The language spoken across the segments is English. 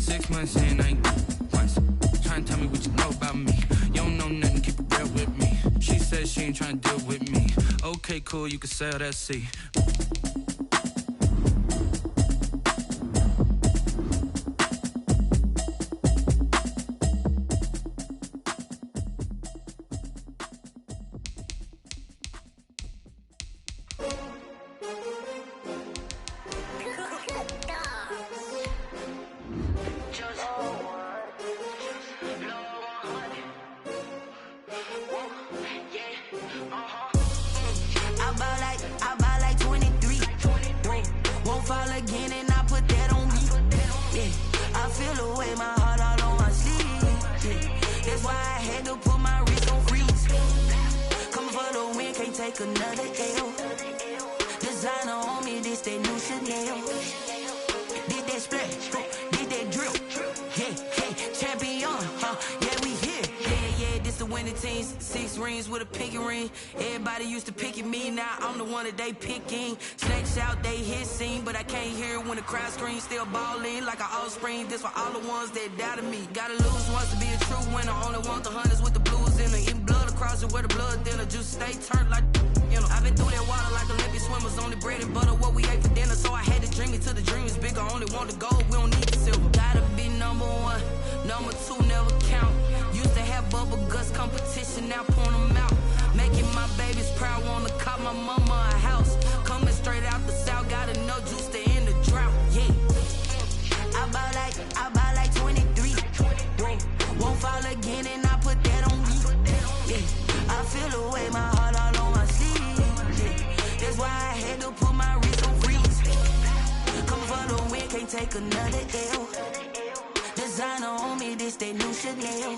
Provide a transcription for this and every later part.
6 months in, I ain't once. Trying to tell me what you know about me. You don't know nothing, keep it real with me. She said she ain't trying to deal with me. Okay, cool, you can sell that seat. They picking snakes out, they hissing, but I can't hear when the crowd screams. Still balling like an offspring. This for all the ones that doubted me. Gotta lose once to be a true winner. Only want the hunters with the blues in it. Eating blood across it where the blood thinner. Just stay turned like, you know. I've been through that water like Olympic swimmers. Only bread and butter, what we ate for dinner. So I had to dream it till the dream is bigger. Only want the gold, we don't need the silver. Gotta be number one, number two never count. Used to have bubble guts competition, now point them out. Making my babies proud, wanna cop my mama a house. Coming straight out the south, got enough juice to end the drought, yeah. I buy like 23. Won't fall again and I put that on me, yeah. I feel the way, my heart all on my sleeve, yeah. That's why I had to put my wrist on freeze. Coming for the win, can't take another L. Designer on me, this that new Chanel.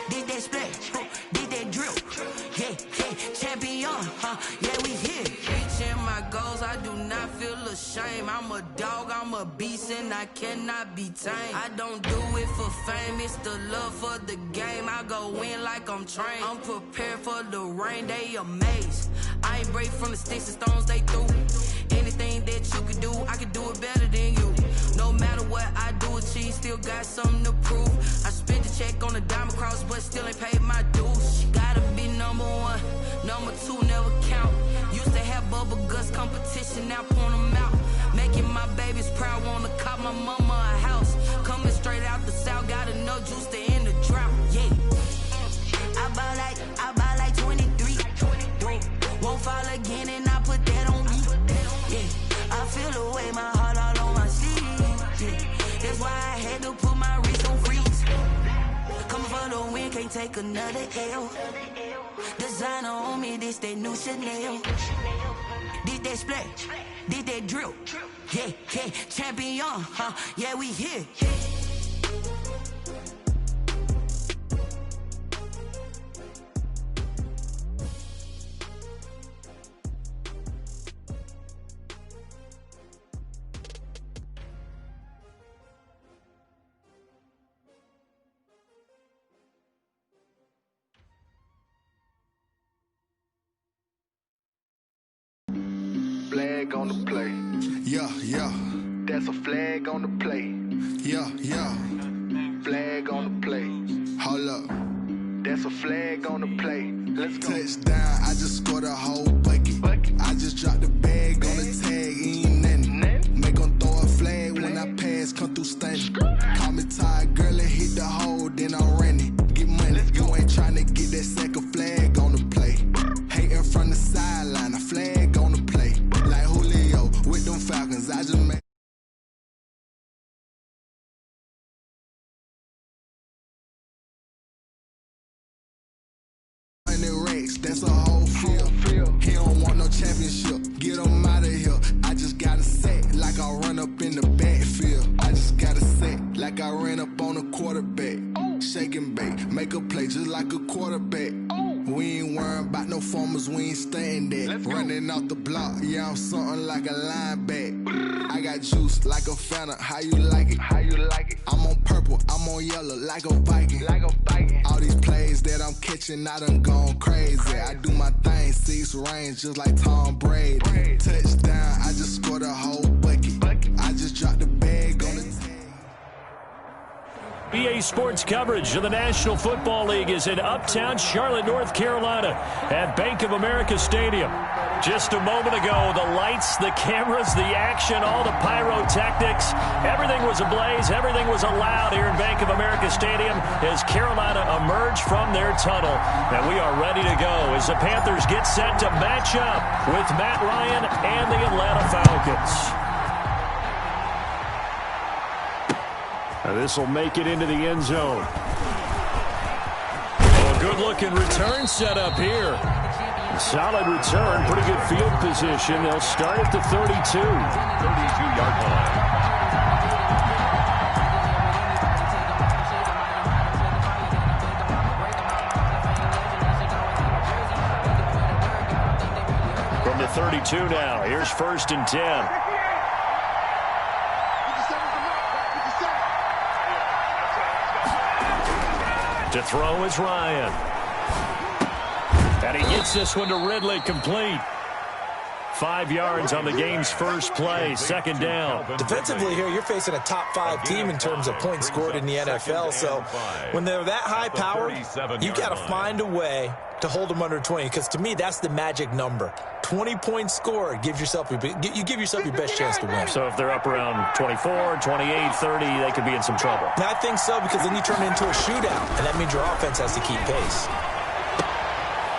Did that splash, did that drill, yeah, champion, yeah, we here. Reaching my goals, I do not feel ashamed. I'm a dog, I'm a beast, and I cannot be tamed. I don't do it for fame, it's the love for the game. I go in like I'm trained. I'm prepared for the rain, they amazed. I ain't break from the sticks and stones they threw. Anything that you can do, I can do it better than you. No matter what I do, achieve, still got something to prove. I spent the check on the diamond cross, but still ain't paid my dues. Gotta be number one, number two never count. Used to have bubble guts competition, now point them out. Making my babies proud, wanna cop my mama a house. Coming straight out the south, got enough juice to end the drought, yeah. I buy like 23. Won't fall again and I put that on me, yeah. I feel the way, my heart all on my sleeve, yeah. That's why I had to put my wrist on freeze. Coming for the win, can't take another L. Designer on me, this that new Chanel. Did that splash, did that drill, yeah, champion, yeah, we here. Flag on the play. Yeah. That's a flag on the play. Yeah. Flag on the play. Hold up. That's a flag on the play. Let's go. Touchdown, I just scored a whole bucket. I just dropped the bag on the tag, ain't nothing. Make 'em throw a flag when I pass, come through stunning. Call me tired, girl, and hit the hole, then I'm running. Get money, you ain't tryna get that second flag on the play. Hating from the sideline, a flag on the play. Like Julio with them Falcons, I just made. That's a whole field. He don't want no championship. Get him out of here. I just got a set like I run up in the backfield. I just got a set like I ran up on a quarterback. Shake and bake, make a play just like a quarterback. We ain't worrying about no formers, we ain't staying there. Running off the block, yeah, I'm something like a linebacker. I got juice like a Fanta, how you like it? I'm on purple, I'm on yellow like a Viking. All these plays that I'm catching, I done gone crazy. I do my thing, 6 range just like Tom Brady. Touchdown, I just scored a whole bucket. I just dropped the bag on the tag. EA Sports coverage of the National Football League is in uptown Charlotte, North Carolina at Bank of America Stadium. Just a moment ago, the lights, the cameras, the action, all the pyrotechnics, everything was ablaze, everything was allowed here in Bank of America Stadium as Carolina emerged from their tunnel. And we are ready to go as the Panthers get set to match up with Matt Ryan and the Atlanta Falcons. This will make it into the end zone. Oh, good-looking return set up here. Solid return, pretty good field position. They'll start at the 32. 32-yard line. From the 32 now, here's 1st and 10. To throw is Ryan. And he gets this one to Ridley, complete. 5 yards on the game's first play, 2nd down. Defensively here, you're facing a top 5 team in terms of points scored in the NFL. So when they're that high powered, you got to find a way to hold them under 20. Because to me, that's the magic number. 20 points scored, you give yourself your best chance to win. So if they're up around 24, 28, 30, they could be in some trouble. And I think so, because then you turn it into a shootout, and that means your offense has to keep pace.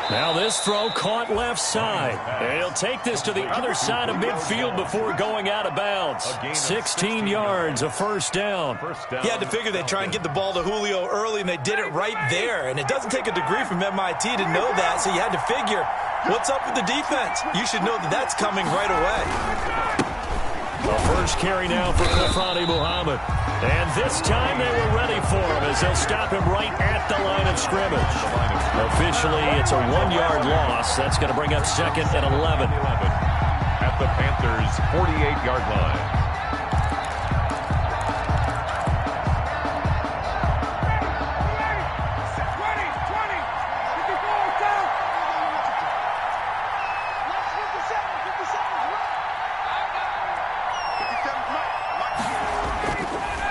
Now this throw caught left side. And he'll take this to the other side of midfield before going out of bounds. 16 yards, a 1st down. You had to figure they'd try and get the ball to Julio early, and they did it right there. And it doesn't take a degree from MIT to know that, so you had to figure, what's up with the defense? You should know that that's coming right away. The first carry now for Kofrani Muhammad. And this time they were ready for him as they'll stop him right at the line of scrimmage. Officially, it's a 1-yard loss. That's going to bring up 2nd and 11. At the Panthers' 48-yard line.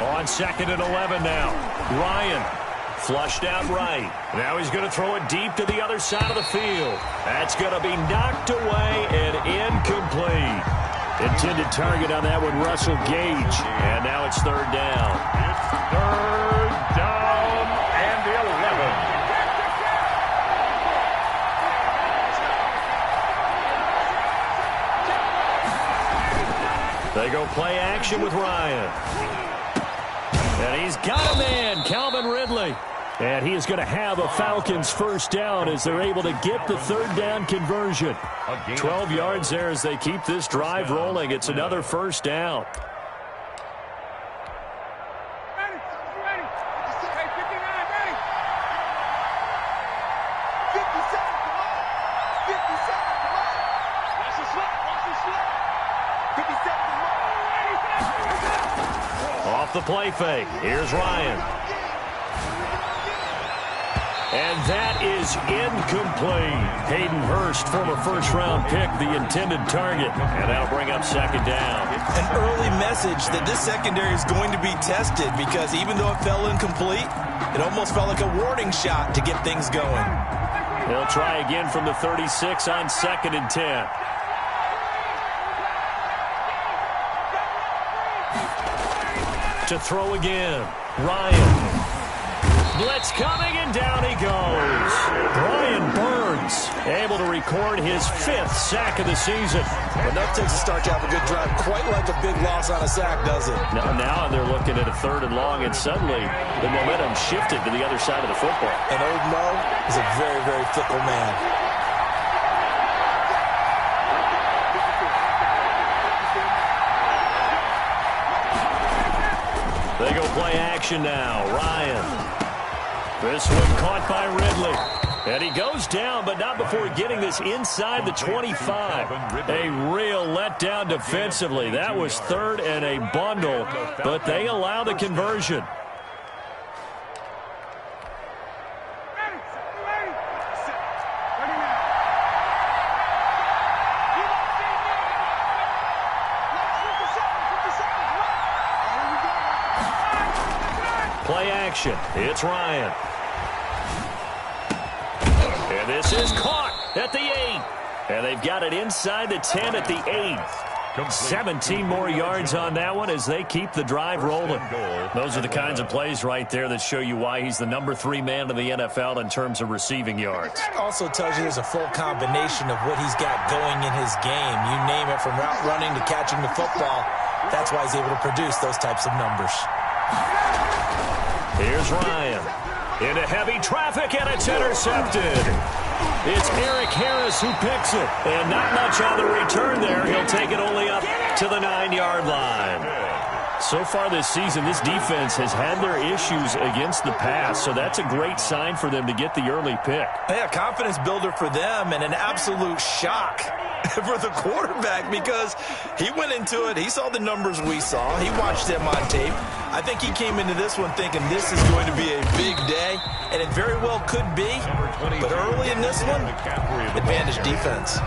On 2nd and 11 now. Ryan flushed out right. Now he's going to throw it deep to the other side of the field. That's going to be knocked away and incomplete. Intended target on that one, Russell Gage. And now it's 3rd down. It's 3rd down and 11. They go play action with Ryan. And he's got a man, Calvin Ridley. And he is going to have a Falcons 1st down as they're able to get the 3rd down conversion. 12 yards there as they keep this drive rolling. It's another 1st down. Off the play fake. Here's Ryan. And that is incomplete. Hayden Hurst, former 1st-round pick, the intended target. And that'll bring up 2nd down. An early message that this secondary is going to be tested, because even though it fell incomplete, it almost felt like a warning shot to get things going. They'll try again from the 36 on 2nd and 10. To throw again. Ryan. Blitz coming, and down he goes. Brian Burns able to record his 5th sack of the season. Enough takes a start to have a good drive. Quite like a big loss on a sack, does it? Now they're looking at a 3rd and long, and suddenly the momentum shifted to the other side of the football. And old Mo is a very, very fickle man. They go play action now. Ryan. This one caught by Ridley. And he goes down, but not before getting this inside the 25. A real letdown defensively. That was 3rd and a bundle, but they allow the conversion. Play action. It's Ryan. And this is caught at the 8. And they've got it inside the 10 at the 8. 17 more yards on that one as they keep the drive rolling. Those are the kinds of plays right there that show you why he's the number 3 man in the NFL in terms of receiving yards. Also tells you there's a full combination of what he's got going in his game. You name it, from route running to catching the football. That's why he's able to produce those types of numbers. Here's Ryan. Into heavy traffic, and it's intercepted. It's Eric Harris who picks it. And not much on the return there. He'll take it only up to the 9-yard line. So far this season, this defense has had their issues against the pass, so that's a great sign for them to get the early pick. Yeah, confidence builder for them, and an absolute shock for the quarterback, because he went into it, he saw the numbers we saw, he watched them on tape. I think he came into this one thinking this is going to be a big day, and it very well could be, but early in this one, advantage defense.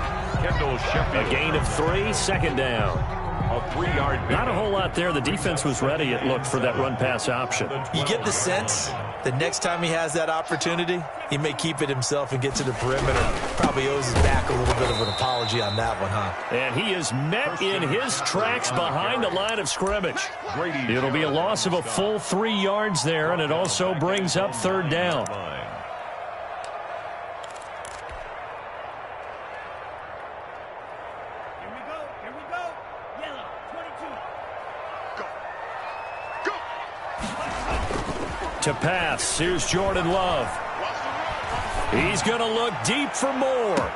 A gain of 3, second down. A 3-yard. Not a whole lot there. The defense was ready, it looked, for that run-pass option. You get the sense that next time he has that opportunity, he may keep it himself and get to the perimeter. Probably owes his back a little bit of an apology on that one, huh? And he is met in his tracks behind the line of scrimmage. It'll be a loss of a full 3 yards there, and it also brings up third down. To pass, here's Jordan Love. He's going to look deep for more.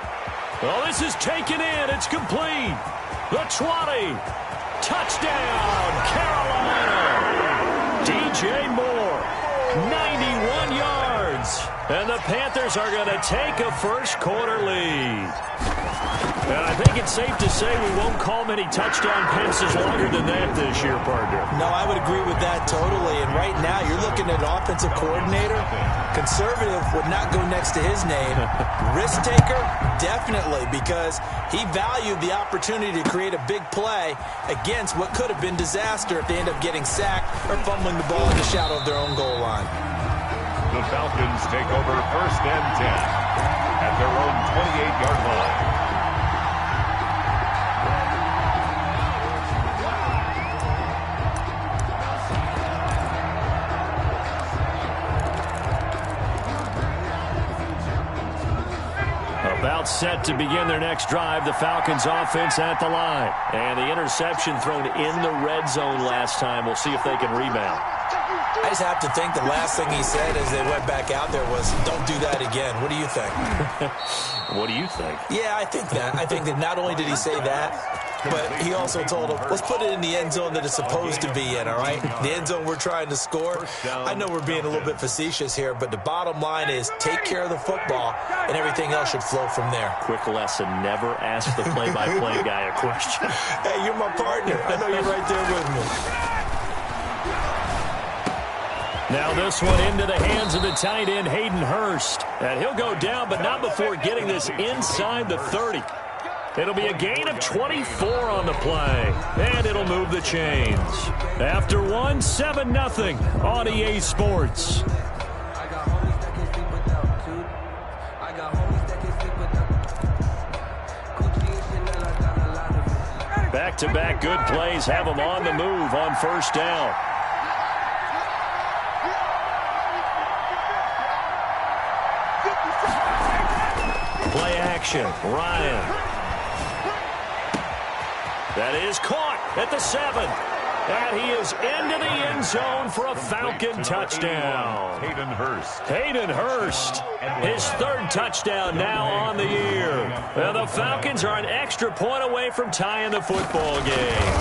Well, this is taken in. It's complete. The 20. Touchdown, Carolina. DJ Moore, 91 yards. And the Panthers are going to take a first-quarter lead. And I think it's safe to say we won't call many touchdown passes longer than that this year, partner. No, I would agree with that totally. And right now, you're looking at offensive coordinator. Conservative would not go next to his name. Risk taker, definitely, because he valued the opportunity to create a big play against what could have been disaster if they end up getting sacked or fumbling the ball in the shadow of their own goal line. The Falcons take over 1st and 10 at their own 28-yard line. About set to begin their next drive, the Falcons offense at the line. And the interception thrown in the red zone last time. We'll see if they can rebound. I just have to think the last thing he said as they went back out there was, don't do that again. What do you think? What do you think? Yeah, I think that. I think that not only did he say that, but he also told him, let's put it in the end zone that it's supposed to be in, all right? The end zone we're trying to score. I know we're being a little bit facetious here, but the bottom line is take care of the football, and everything else should flow from there. Quick lesson, never ask the play-by-play guy a question. Hey, you're my partner. I know you're right there with me. Now this one into the hands of the tight end, Hayden Hurst. And he'll go down, but not before getting this inside the 30. It'll be a gain of 24 on the play, and it'll move the chains. After one, 7-0 on EA Sports. Back-to-back good plays have them on the move on first down. Play action, Ryan. That is caught at the 7. And he is into the end zone for a Falcon touchdown. Hayden Hurst. Hayden Hurst, his 3rd touchdown now on the year. And the Falcons are an extra point away from tying the football game.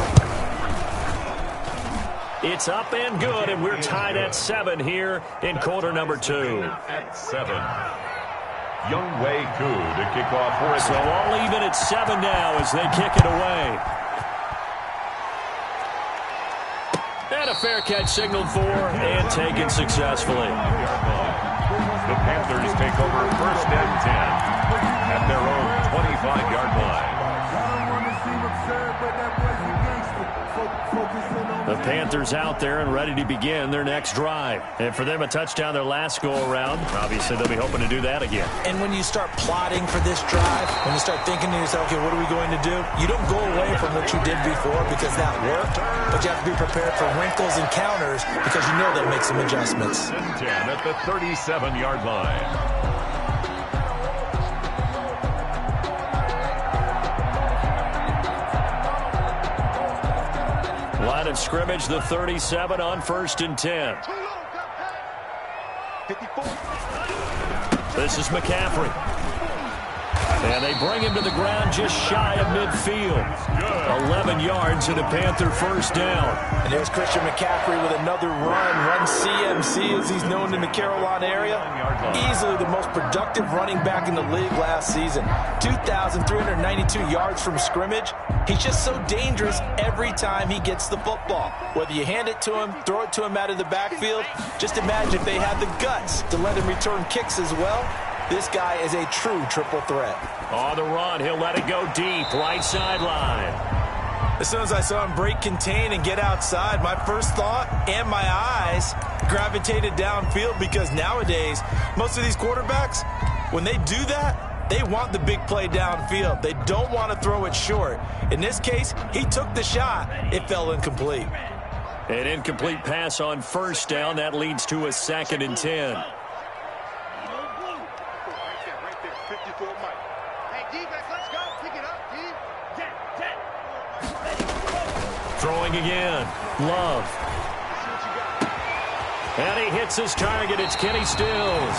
It's up and good, and we're tied at 7 here in quarter number 2. At 7. Young Wei Koo to kick off for it. So all even at 7 now as they kick it away. And a fair catch signaled for and taken successfully. The Panthers take over 1st and 10 at their own 25-yard line. The Panthers out there and ready to begin their next drive. And for them, a touchdown their last go-around. Obviously, they'll be hoping to do that again. And when you start plotting for this drive, when you start thinking to yourself, okay, what are we going to do? You don't go away from what you did before because that worked, but you have to be prepared for wrinkles and counters because you know they'll make some adjustments. 10 at the 37-yard line. Line of scrimmage, the 37 on 1st and 10. This is McCaffrey. And they bring him to the ground just shy of midfield. 11 yards and a Panther first down. And there's Christian McCaffrey with another run CMC as he's known in the Carolina area. Easily the most productive running back in the league last season. 2,392 yards from scrimmage. He's just so dangerous every time he gets the football. Whether you hand it to him, throw it to him out of the backfield, just imagine if they had the guts to let him return kicks as well. This guy is a true triple threat. On the run, he'll let it go deep, right sideline. As soon as I saw him break contain and get outside, my first thought and my eyes gravitated downfield because nowadays, most of these quarterbacks, when they do that, they want the big play downfield. They don't want to throw it short. In this case, he took the shot. It fell incomplete. An incomplete pass on first down. That leads to a 2nd and 10. Throwing again. Love. And he hits his target. It's Kenny Stills.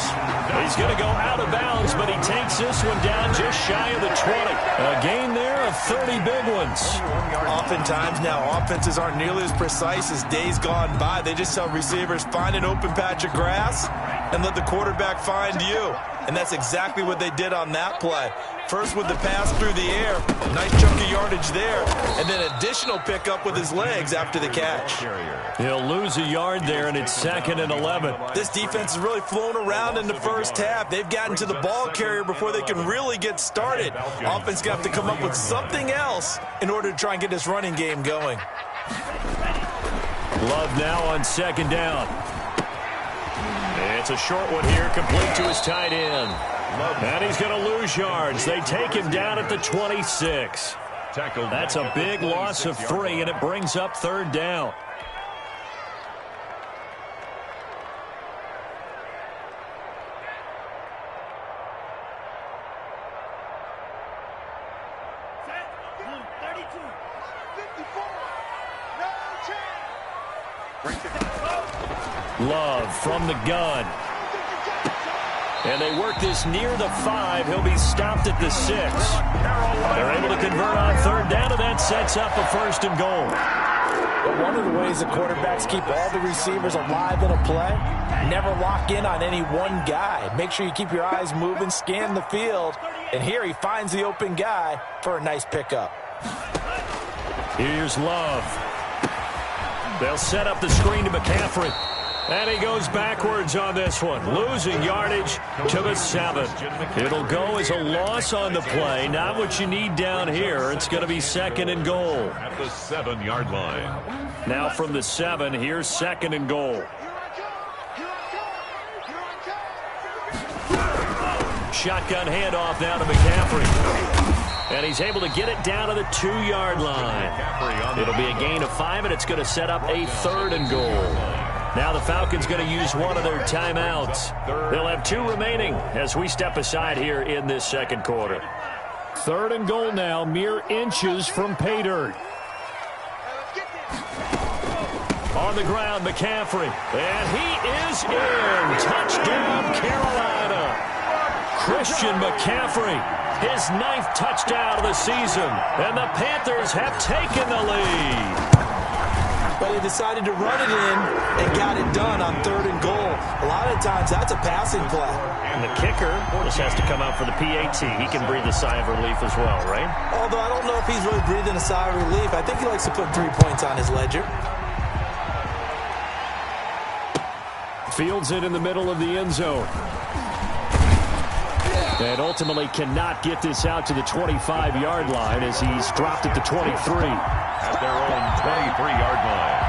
He's going to go out of bounds, but he takes this one down just shy of the 20. A gain there of 30 big ones. Oftentimes now, offenses aren't nearly as precise as days gone by. They just tell receivers, find an open patch of grass and let the quarterback find you. And that's exactly what they did on that play. First with the pass through the air, nice chunk of yardage there, and then additional pickup with his legs after the catch. He'll lose a yard there, and it's 2nd and 11. This defense has really flown around in the first half. They've gotten to the ball carrier before they can really get started. Offense going to have to come up with something else in order to try and get this running game going. Love now on 2nd down. It's a short one here, complete to his tight end. And he's going to lose yards. They take him down at the 26. That's a big loss of 3, and it brings up 3rd down. Love from the gun. And they work this near the 5. He'll be stopped at the 6. They're able to convert on 3rd down, and that sets up a 1st and goal. But one of the ways the quarterbacks keep all the receivers alive in a play, never lock in on any one guy. Make sure you keep your eyes moving, scan the field, and here he finds the open guy for a nice pickup. Here's Love. They'll set up the screen to McCaffrey. And he goes backwards on this one, losing yardage to the 7. It'll go as a loss on the play. Not what you need down here. It's going to be 2nd and goal. At the 7-yard line. Now from the 7, here's 2nd and goal. Shotgun handoff now to McCaffrey. And he's able to get it down to the 2-yard line. It'll be a gain of 5, and it's going to set up a 3rd and goal. Now the Falcons going to use one of their timeouts. They'll have 2 remaining as we step aside here in this 2nd quarter. 3rd and goal now, mere inches from pay dirt. On the ground, McCaffrey. And he is in. Touchdown, Carolina. Christian McCaffrey, his 9th touchdown of the season. And the Panthers have taken the lead. But he decided to run it in and got it done on 3rd and goal. A lot of times that's a passing play. And the kicker just has to come out for the PAT. He can breathe a sigh of relief as well, right? Although I don't know if he's really breathing a sigh of relief. I think he likes to put 3 points on his ledger. Fields it in the middle of the end zone. And ultimately cannot get this out to the 25-yard line as he's dropped at the 23. at their own 23-yard line.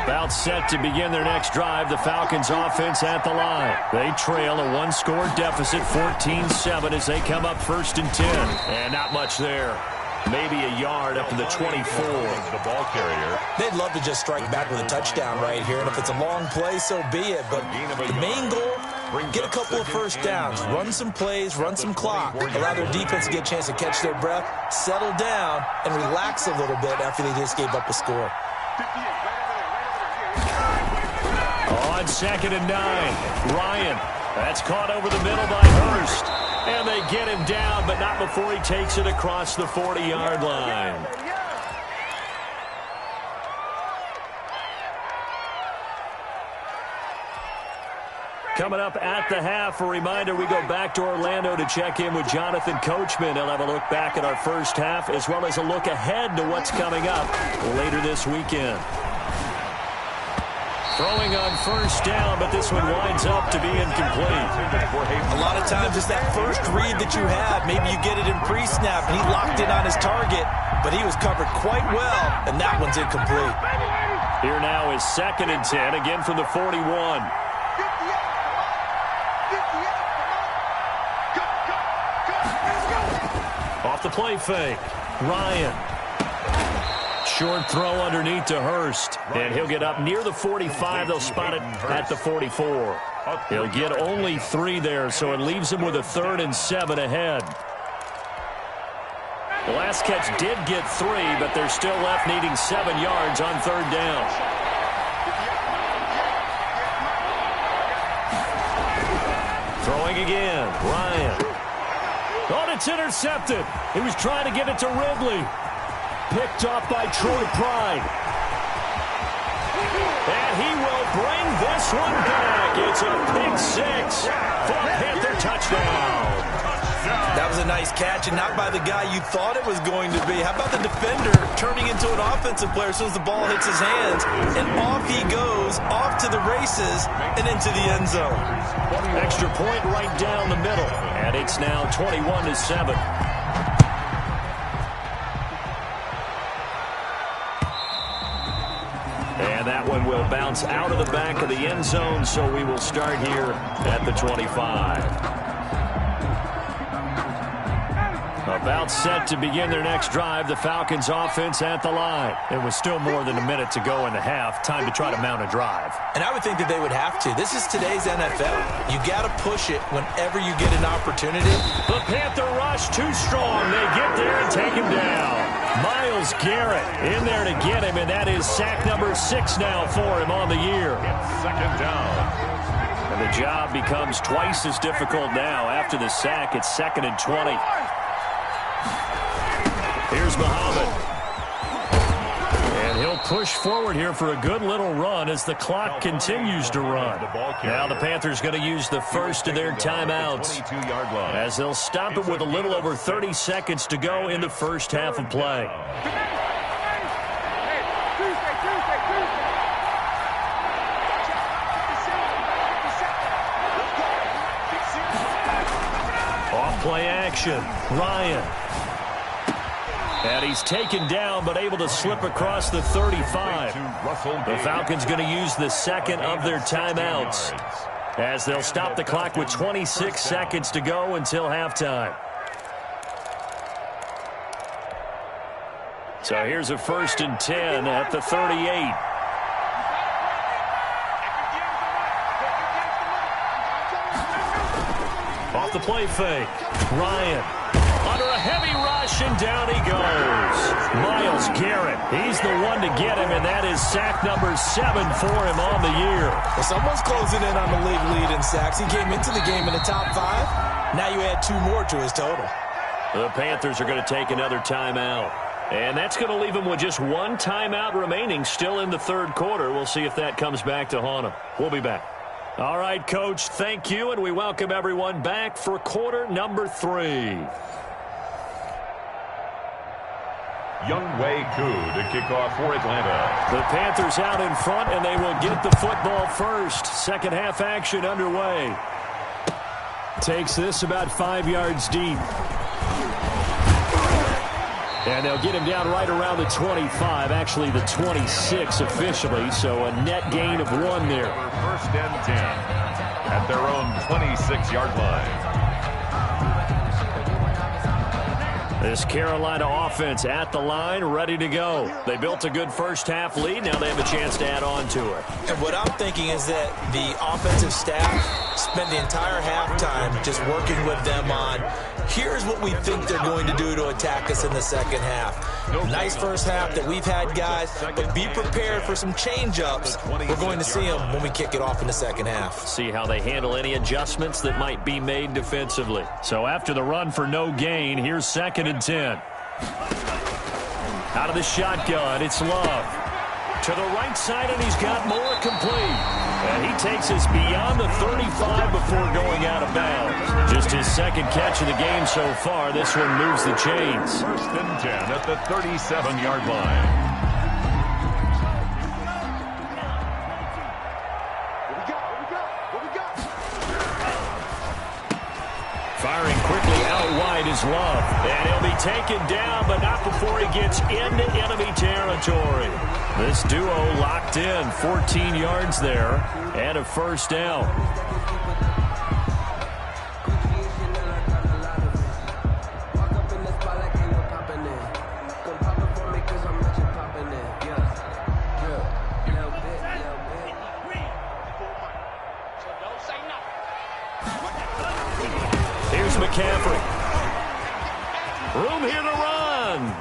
About set to begin their next drive, the Falcons offense at the line. They trail a one-score deficit, 14-7, as they come up 1st and 10. And not much there. Maybe a yard up to the 24. The ball carrier. They'd love to just strike back with a touchdown right here, and if it's a long play, so be it. But the main goal, get a couple of first downs, run some plays, run some clock, allow their defense to get a chance to catch their breath, settle down, and relax a little bit after they just gave up a score. On 2nd and 9, Ryan. That's caught over the middle by Hurst. And they get him down, but not before he takes it across the 40-yard line. Coming up at the half, a reminder, we go back to Orlando to check in with Jonathan Coachman. He'll have a look back at our first half, as well as a look ahead to what's coming up later this weekend. Throwing on 1st down, but this one winds up to be incomplete. A lot of times it's that first read that you have. Maybe you get it in pre-snap, and he locked in on his target, but he was covered quite well, and that one's incomplete. Here now is 2nd and 10, again from the 41. Off the play fake, Ryan. Short throw underneath to Hurst, and he'll get up near the 45. They'll spot it at the 44. He'll get only 3 there, so it leaves him with a 3rd and 7 ahead. The last catch did get 3, but they're still left needing 7 yards on 3rd down. Throwing again, Ryan. Oh, it's intercepted. He was trying to get it to Ridley. Picked off by Troy Pride. And he will bring this one back. It's a pick 6 for a Panther touchdown. That was a nice catch, and not by the guy you thought it was going to be. How about the defender turning into an offensive player as soon as the ball hits his hands, and off he goes, off to the races, and into the end zone. Extra point right down the middle, and it's now 21-7. And that one will bounce out of the back of the end zone, so we will start here at the 25. About set to begin their next drive, the Falcons offense at the line. It was still more than a minute to go in the half. Time to try to mount a drive. And I would think that they would have to. This is today's NFL. You got to push it whenever you get an opportunity. The Panther rush too strong. They get there and take him down. Myles Garrett in there to get him, and that is sack number 6 now for him on the year. It's 2nd down. And the job becomes twice as difficult now. After the sack, it's 2nd and 20. Here's Muhammad. And he'll push forward here for a good little run as the clock continues to run. Now the Panthers going to use the first of their timeouts, as they'll stop it with a little over 30 seconds to go in the first half of play. Off play action, Ryan. And he's taken down, but able to slip across the 35. The Falcons going to use the second of their timeouts, as they'll stop the clock with 26 seconds to go until halftime. So here's a 1st and 10 at the 38. Off the play fake, Ryan. Under a heavy rush, and down he goes. Myles Garrett, he's the one to get him, and that is sack number 7 for him on the year. Well, someone's closing in on the league lead in sacks. He came into the game in the top 5. Now you add 2 more to his total. The Panthers are going to take another timeout. And that's going to leave him with just 1 timeout remaining still in the 3rd quarter. We'll see if that comes back to haunt him. We'll be back. All right, Coach, thank you, and we welcome everyone back for quarter number 3. Younghoe Koo to kick off for Atlanta. The Panthers out in front, and they will get the football first. Second half action underway. Takes this about 5 yards deep. And they'll get him down right around the 25, actually the 26 officially, so a net gain of 1 there. First and 10 at their own 26-yard line. This Carolina offense at the line, ready to go. They built a good first-half lead. Now they have a chance to add on to it. And what I'm thinking is that the offensive staff spent the entire halftime just working with them on, here's what we think they're going to do to attack us in the second half. Nice first half that we've had, guys, but be prepared for some change-ups. We're going to see them when we kick it off in the second half. See how they handle any adjustments that might be made defensively. So after the run for no gain, here's 2nd and 10. Out of the shotgun, it's Love. To the right side, and he's got more complete. And he takes us beyond the 35 before going out of bounds. Just his 2nd catch of the game so far. This one moves the chains. First and 10 at the 37-yard line. Firing quickly out wide is Love. And he'll be taken down, but not before he gets into enemy territory. This duo locked in, 14 yards there, and a first down. Here's McCaffrey. Room here to run.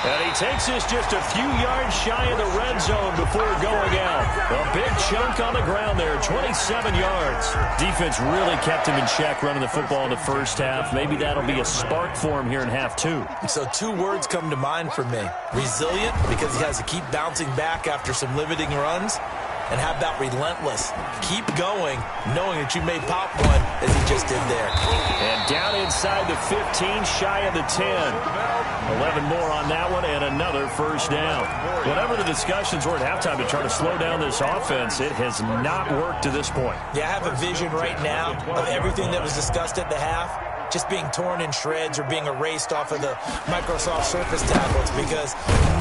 And he takes us just a few yards shy of the red zone before going out. A big chunk on the ground there, 27 yards. Defense really kept him in check running the football in the first half. Maybe that'll be a spark for him here in half 2. So 2 words come to mind for me. Resilient, because he has to keep bouncing back after some limiting runs. And how about relentless? Keep going, knowing that you may pop one, as he just did there. And down inside the 15, shy of the 10. 11 more on that one, and another first down. Whatever the discussions were at halftime to try to slow down this offense, it has not worked to this point. Yeah, I have a vision right now of everything that was discussed at the half just being torn in shreds or being erased off of the Microsoft Surface tablets, because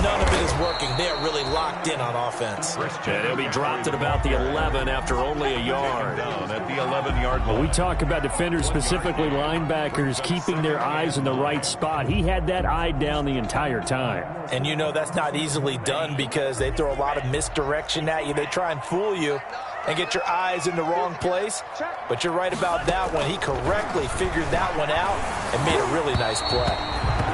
none of it is working. They are really locked in on offense. And he'll be dropped at about the 11 after only a yard. Down at the 11-yard line. We talk about defenders, specifically linebackers, keeping their eyes in the right spot. He had that eye down the entire time. And you know that's not easily done because they throw a lot of misdirection at you. They try and fool you and get your eyes in the wrong place. But you're right about that one. He correctly figured that one out and made a really nice play.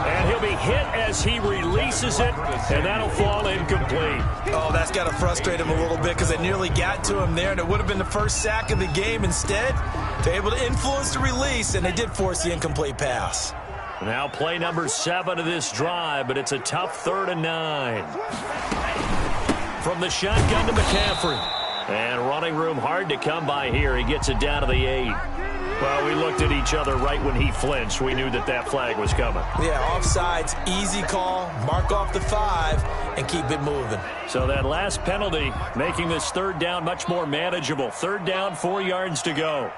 And he'll be hit as he releases it, and that'll fall incomplete. Oh, that's got to frustrate him a little bit because they nearly got to him there, and it would have been the first sack of the game. Instead, they're able to influence the release, and they did force the incomplete pass. Now play number 7 of this drive, but it's a tough 3rd and 9. From the shotgun to McCaffrey. And running room hard to come by here. He gets it down to the 8. Well, we looked at each other right when he flinched. We knew that that flag was coming. Yeah, offsides, easy call, mark off the 5, and keep it moving. So that last penalty making this 3rd down much more manageable. 3rd down, 4 yards to go.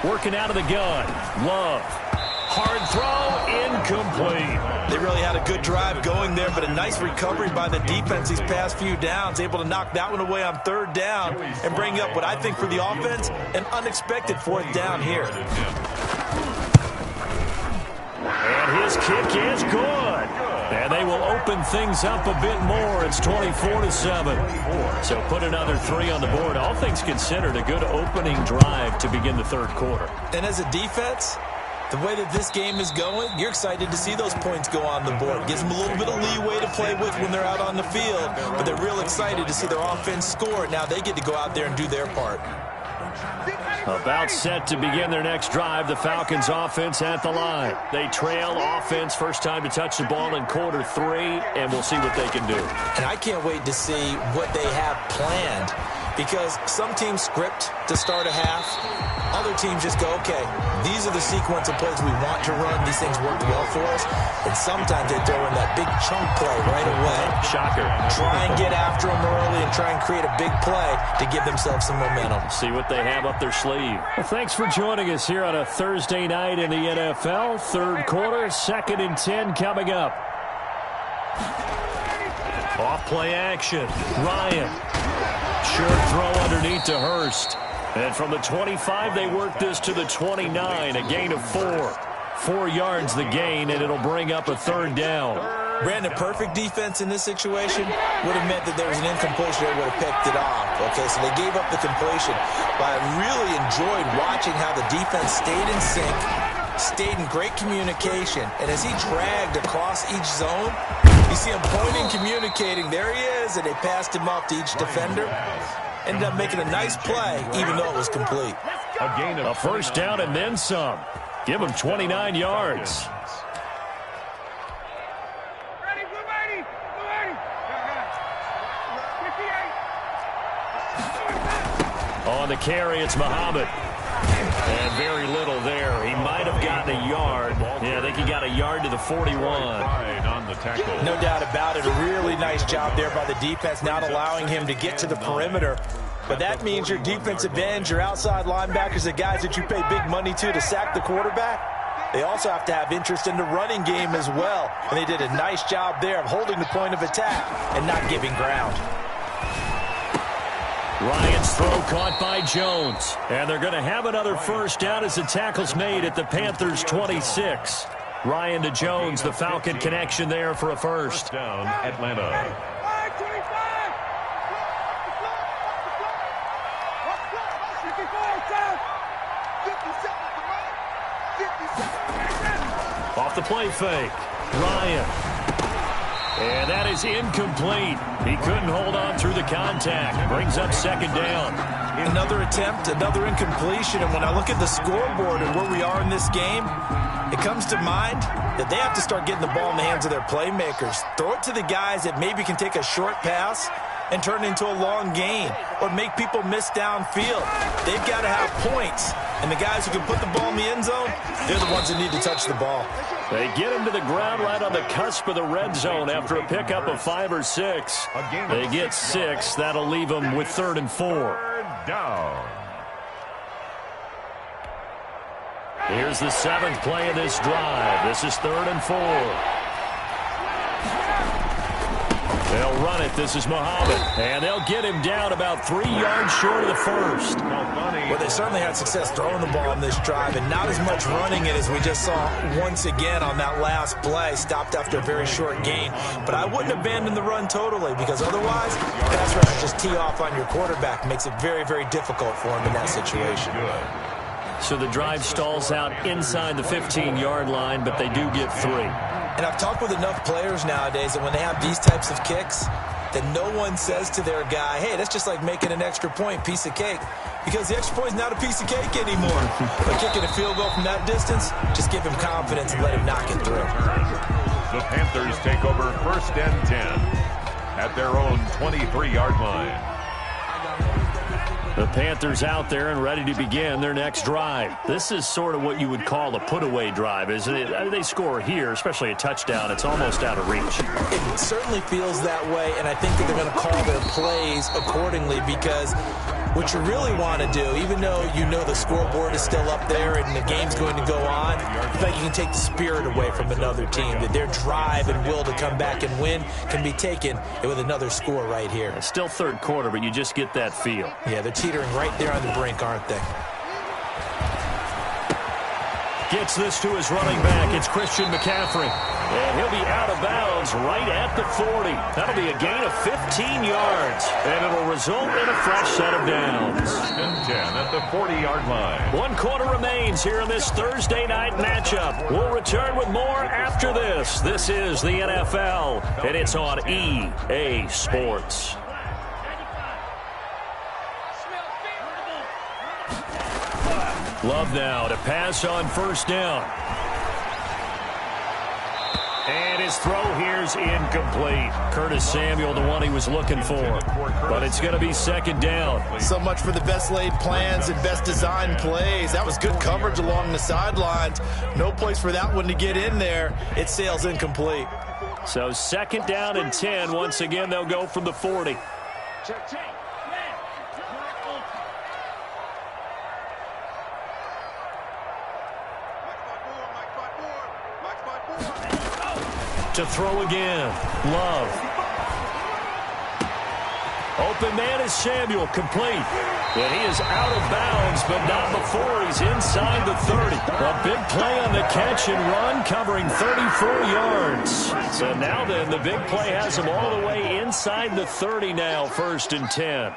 Working out of the gun. Love. Hard throw, incomplete. They really had a good drive going there, but a nice recovery by the defense these past few downs, able to knock that one away on 3rd down and bring up what I think for the offense, an unexpected 4th down here. And his kick is good. And they will open things up a bit more. It's 24-7. So put another 3 on the board. All things considered, a good opening drive to begin the 3rd quarter. And as a defense, the way that this game is going, you're excited to see those points go on the board. Gives them a little bit of leeway to play with when they're out on the field, but they're real excited to see their offense score. Now they get to go out there and do their part. About set to begin their next drive, the Falcons offense at the line. They trail offense, first time to touch the ball in quarter 3, and we'll see what they can do. And I can't wait to see what they have planned, because some teams script to start a half. Other teams just go, okay, these are the sequence of plays we want to run. These things worked well for us. And sometimes they throw in that big chunk play right away. Shocker. Try and get after them early and try and create a big play to give themselves some momentum. See what they have up their sleeve believe. Well, thanks for joining us here on a Thursday night in the NFL. Third quarter, 2nd and 10 coming up. Off play action. Ryan. Short throw underneath to Hurst. And from the 25, they work this to the 29. A gain of 4. 4 yards the gain, and it'll bring up a 3rd down. Brandon, perfect defense in this situation would have meant that there was an incompletion. They would have picked it off. Okay, so they gave up the completion. But I really enjoyed watching how the defense stayed in sync, stayed in great communication. And as he dragged across each zone, you see him pointing, communicating. There he is, and they passed him off to each defender. Ended up making a nice play, even though it was complete. A 1st down and then some. Give him 29 yards. On the carry, it's Muhammad. And very little there. He might have gotten a yard. Yeah, I think he got a yard to the 41. No doubt about it. A really nice job there by the defense, not allowing him to get to the perimeter. But that means your defensive ends, your outside linebackers, the guys that you pay big money to sack the quarterback, they also have to have interest in the running game as well. And they did a nice job there of holding the point of attack and not giving ground. Ryan's throw caught by Jones. And they're going to have another 1st down as the tackle's made at the Panthers' 26. Ryan to Jones, the Falcon connection there for a 1st. Down, Atlanta. Off the play fake. Ryan. And that is incomplete. He couldn't hold on through the contact. Brings up 2nd down. Another attempt, another incompletion. And when I look at the scoreboard and where we are in this game, it comes to mind that they have to start getting the ball in the hands of their playmakers. Throw it to the guys that maybe can take a short pass and turn it into a long gain or make people miss downfield. They've got to have points. And the guys who can put the ball in the end zone, they're the ones that need to touch the ball. They get him to the ground right on the cusp of the red zone after a pickup of 5 or 6. They get 6. That'll leave them with 3rd and 4. 3rd down. Here's the 7th play of this drive. This is 3rd and 4. They'll run it. This is Muhammad. And they'll get him down about 3 yards short of the 1st. Well, they certainly had success throwing the ball on this drive and not as much running it as we just saw once again on that last play. Stopped after a very short gain. But I wouldn't abandon the run totally because otherwise, pass rush just tee off on your quarterback. Makes it very, very difficult for him in that situation. So the drive stalls out inside the 15-yard line, but they do get 3. And I've talked with enough players nowadays that when they have these types of kicks, that no one says to their guy, hey, that's just like making an extra point, piece of cake. Because the extra point is not a piece of cake anymore. But kicking a field goal from that distance, just give him confidence and let him knock it through. The Panthers take over 1st and 10 at their own 23-yard line. The Panthers out there and ready to begin their next drive. This is sort of what you would call a put-away drive, isn't it? They score here, especially a touchdown. It's almost out of reach. It certainly feels that way, and I think that they're going to call their plays accordingly because what you really want to do, even though you know the scoreboard is still up there and the game's going to go on, I think you can take the spirit away from another team, that their drive and will to come back and win can be taken with another score right here. It's still 3rd quarter, but you just get that feel. Yeah, they're teetering right there on the brink, aren't they? Gets this to his running back. It's Christian McCaffrey. And he'll be out of bounds right at the 40. That'll be a gain of 15 yards. And it'll result in a fresh set of downs. 10 at the 40-yard line. 1 quarter remains here in this Thursday night matchup. We'll return with more after this. This is the NFL, and it's on EA Sports. Love now to pass on 1st down. And his throw here's incomplete. Curtis Samuel, the one he was looking for. But it's going to be 2nd down. So much for the best laid plans and best designed plays. That was good coverage along the sidelines. No place for that one to get in there. It sails incomplete. So 2nd down and 10. Once again, they'll go from the 40. To throw again. Love. Open man is Samuel, complete. And he is out of bounds, but not before he's inside the 30. A big play on the catch and run, covering 34 yards. So now then, the big play has him all the way inside the 30 now, 1st and 10.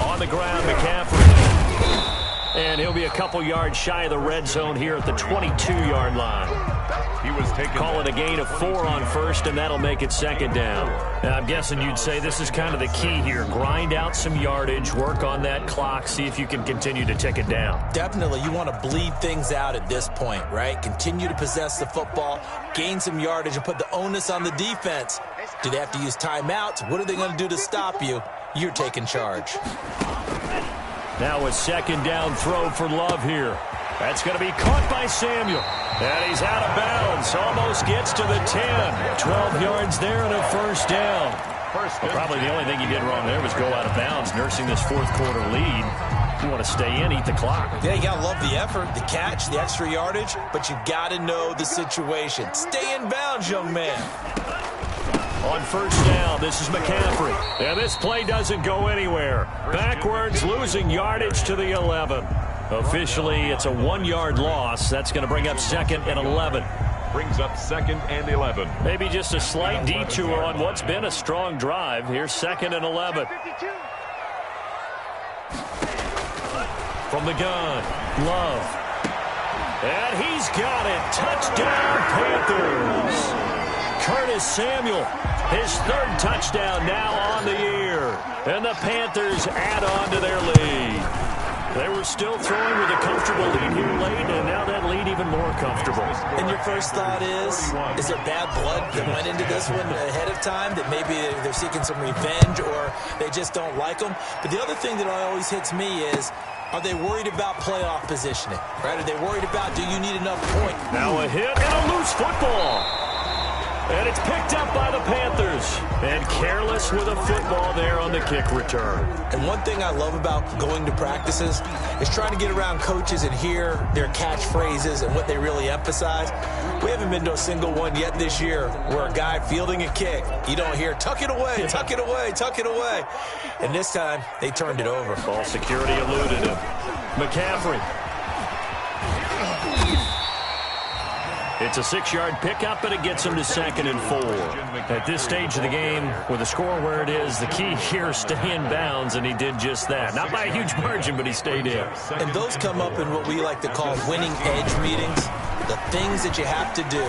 On the ground, McCaffrey. And he'll be a couple yards shy of the red zone here at the 22-yard line. He was taken. Call it a gain of 4 on 1st, and that'll make it 2nd down. And I'm guessing you'd say this is kind of the key here. Grind out some yardage, work on that clock, see if you can continue to tick it down. Definitely. You want to bleed things out at this point, right? Continue to possess the football, gain some yardage, and put the onus on the defense. Do they have to use timeouts? What are they going to do to stop you? You're taking charge. Now a 2nd down throw for Love here. That's going to be caught by Samuel. And he's out of bounds. Almost gets to the 10. 12 yards there and a 1st down. Well, probably the only thing he did wrong there was go out of bounds, nursing this 4th quarter lead. You want to stay in, eat the clock. Yeah, you got to love the effort, the catch, the extra yardage, but you got to know the situation. Stay in bounds, young man. On 1st down, this is McCaffrey. And this play doesn't go anywhere. Backwards, losing yardage to the 11. Officially, it's a 1-yard loss. That's going to bring up 2nd and 11. Brings up 2nd and 11. Maybe just a slight detour on what's been a strong drive. Here's 2nd and 11. From the gun, Love. And he's got it. Touchdown, Panthers. Curtis Samuel, his 3rd touchdown now on the year. And the Panthers add on to their lead. They were still throwing with a comfortable lead here late, and now that lead even more comfortable. And your first thought is there bad blood that went into this one ahead of time, that maybe they're seeking some revenge or they just don't like them? But the other thing that always hits me is, are they worried about playoff positioning? Right? Are they worried about, do you need enough points? Now a hit and a loose football. And it's picked up by the Panthers. And careless with a football there on the kick return. And one thing I love about going to practices is trying to get around coaches and hear their catchphrases and what they really emphasize. We haven't been to a single one yet this year where a guy fielding a kick, you don't hear, tuck it away, tuck it away, tuck it away. And this time, they turned it over. Ball security eluded him. McCaffrey. It's a 6-yard pickup, and it gets him to 2nd and 4. At this stage of the game, with the score where it is, the key here is stay in bounds, and he did just that. Not by a huge margin, but he stayed in. And those come up in what we like to call winning edge meetings. The things that you have to do,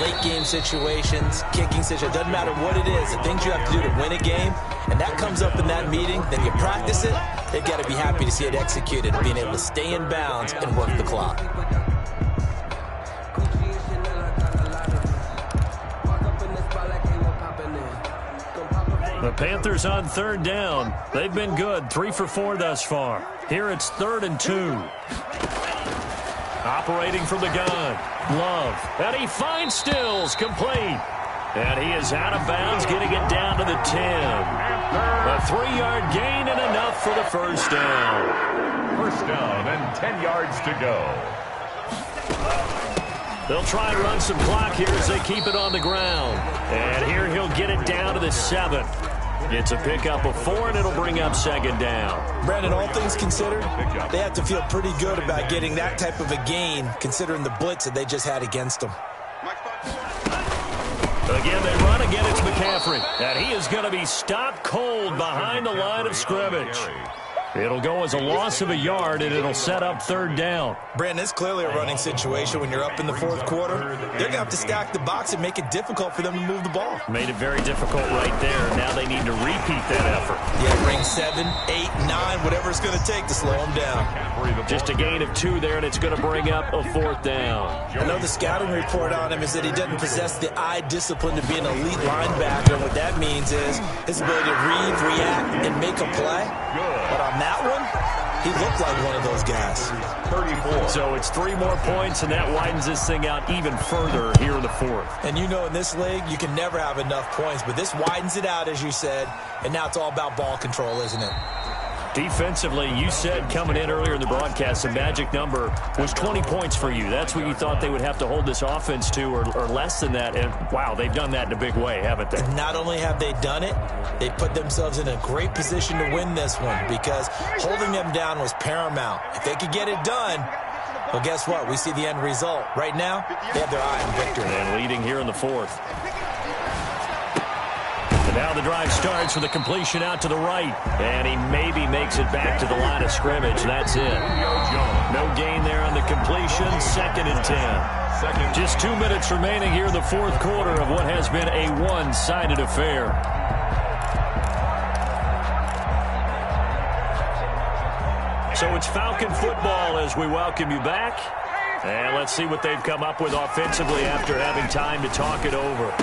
late game situations, kicking situations, doesn't matter what it is, the things you have to do to win a game, and that comes up in that meeting, then you practice it, they've got to be happy to see it executed, being able to stay in bounds and work the clock. The Panthers on 3rd down. They've been good, 3 for 4 thus far. Here it's 3rd and 2. Operating from the gun, Love. And he finds Stills, complete. And he is out of bounds, getting it down to the 10. A 3-yard gain and enough for the 1st down. 1st down and 10 yards to go. They'll try and run some clock here as they keep it on the ground. And here he'll get it down to the 7. It's a pickup of 4, and it'll bring up 2nd down. Brandon, all things considered, they have to feel pretty good about getting that type of a gain, considering the blitz that they just had against them. Again, they run. Again, it's McCaffrey. And he is going to be stopped cold behind the line of scrimmage. It'll go as a loss of a yard, and it'll set up 3rd down. Brandon, it's clearly a running situation when you're up in the 4th quarter. They're going to have to stack the box and make it difficult for them to move the ball. Made it very difficult right there. Now they need to repeat that effort. Yeah, ring 7, 8, 9, whatever it's going to take to slow them down. Just a gain of 2 there, and it's going to bring up a 4th down. I know the scouting report on him is that he doesn't possess the eye discipline to be an elite linebacker, and what that means is his ability to read, react, and make a play. But on that one, he looked like one of those guys. 34. So it's 3 more points, and that widens this thing out even further here in the 4th. And you know in this league, you can never have enough points, but this widens it out, as you said, and now it's all about ball control, isn't it? Defensively, you said coming in earlier in the broadcast, the magic number was 20 points for you. That's what you thought they would have to hold this offense to, or less than that. And, wow, they've done that in a big way, haven't they? And not only have they done it, they put themselves in a great position to win this one because holding them down was paramount. If they could get it done, well, guess what? We see the end result. Right now, they have their eye on victory. And leading here in the fourth. Now the drive starts with a completion out to the right. And he maybe makes it back to the line of scrimmage. That's it. No gain there on the completion. 2nd and 10. Just 2 minutes remaining here in the fourth quarter of what has been a one-sided affair. So it's Falcon football as we welcome you back. And let's see what they've come up with offensively after having time to talk it over.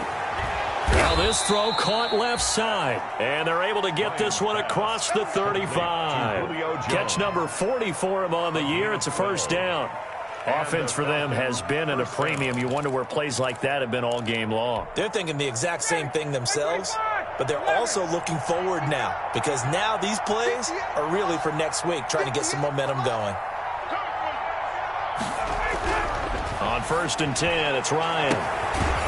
Now this throw caught left side, and they're able to get this one across the 35. Catch number 40 for him on the year. It's a first down. Offense for them has been at a premium. You wonder where plays like that have been all game long. They're thinking the exact same thing themselves, but they're also looking forward now because now these plays are really for next week, trying to get some momentum going. On 1st and 10, it's Ryan.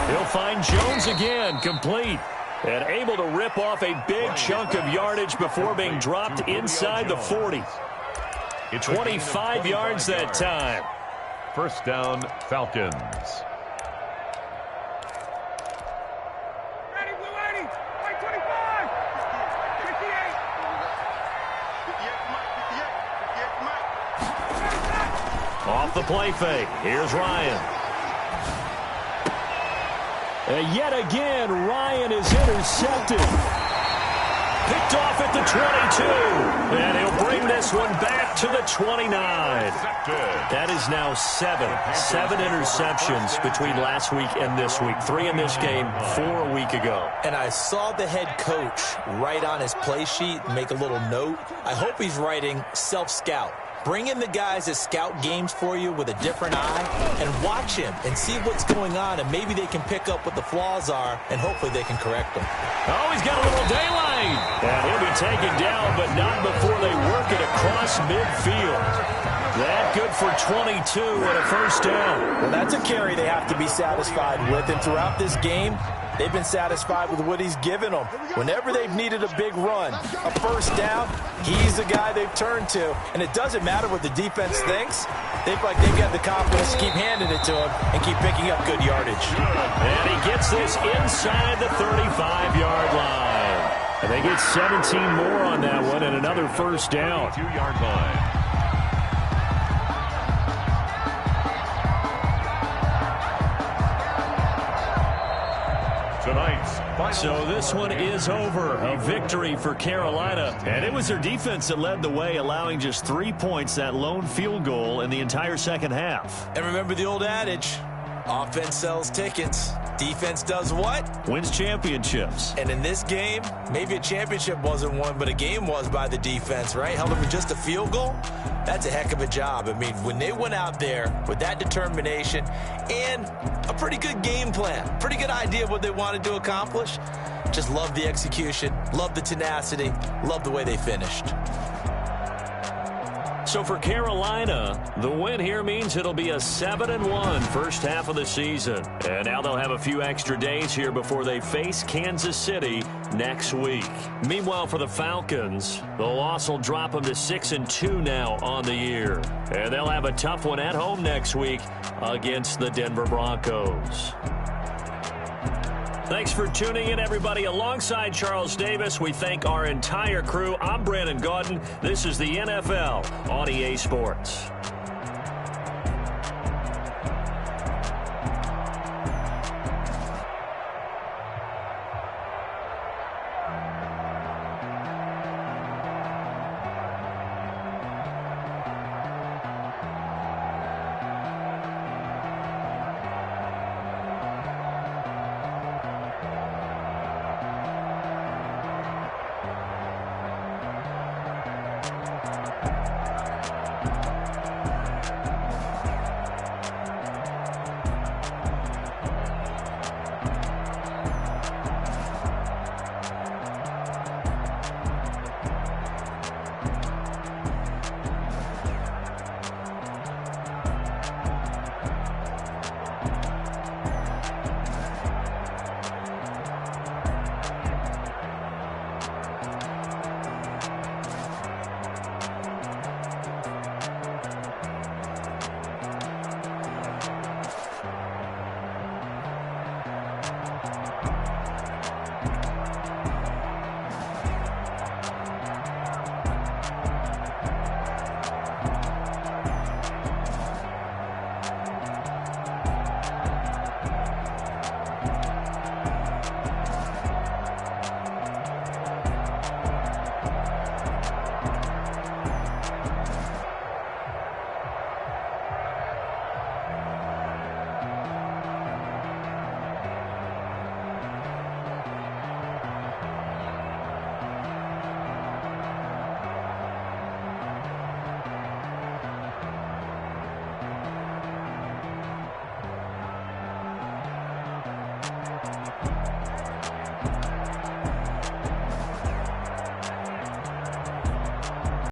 He'll find Jones again, complete, and able to rip off a big chunk of yardage before being dropped inside the 40. 25 yards that time. First down, Falcons. Ready, blue 80, white 25, 58. Off the play fake. Here's Ryan. And yet again, Ryan is intercepted. Picked off at the 22. And he'll bring this one back to the 29. That is now 7 interceptions between last week and this week. 3 in this game, 4 a week ago. And I saw the head coach write on his play sheet, make a little note. I hope he's writing self-scout. Bring in the guys that scout games for you with a different eye and watch him and see what's going on, and maybe they can pick up what the flaws are, and hopefully they can correct them. Oh, he's got a little daylight. And he'll be taken down, but not before they work it across midfield. That good for 22 and a first down. Well, that's a carry they have to be satisfied with, and throughout this game, they've been satisfied with what he's given them. Whenever they've needed a big run, a first down, he's the guy they've turned to. And it doesn't matter what the defense thinks. They've got the confidence to keep handing it to him and keep picking up good yardage. And he gets this inside the 35-yard line. And they get 17 more on that one and another first down. 2-yard line. So this one is over. A victory for Carolina. And it was their defense that led the way, allowing just 3 points, that lone field goal in the entire second half. And remember the old adage, offense sells tickets. Defense does what? Wins championships. And in this game, maybe a championship wasn't won, but a game was by the defense, right? Held them with just a field goal. That's a heck of a job. I mean, when they went out there with that determination and a pretty good game plan, pretty good idea of what they wanted to accomplish, just love the execution, love the tenacity, love the way they finished. So for Carolina, the win here means it'll be a 7-1 first half of the season. And now they'll have a few extra days here before they face Kansas City next week. Meanwhile, for the Falcons, the loss will drop them to 6-2 now on the year. And they'll have a tough one at home next week against the Denver Broncos. Thanks for tuning in, everybody. Alongside Charles Davis, we thank our entire crew. I'm Brandon Gaudin. This is the NFL on EA Sports.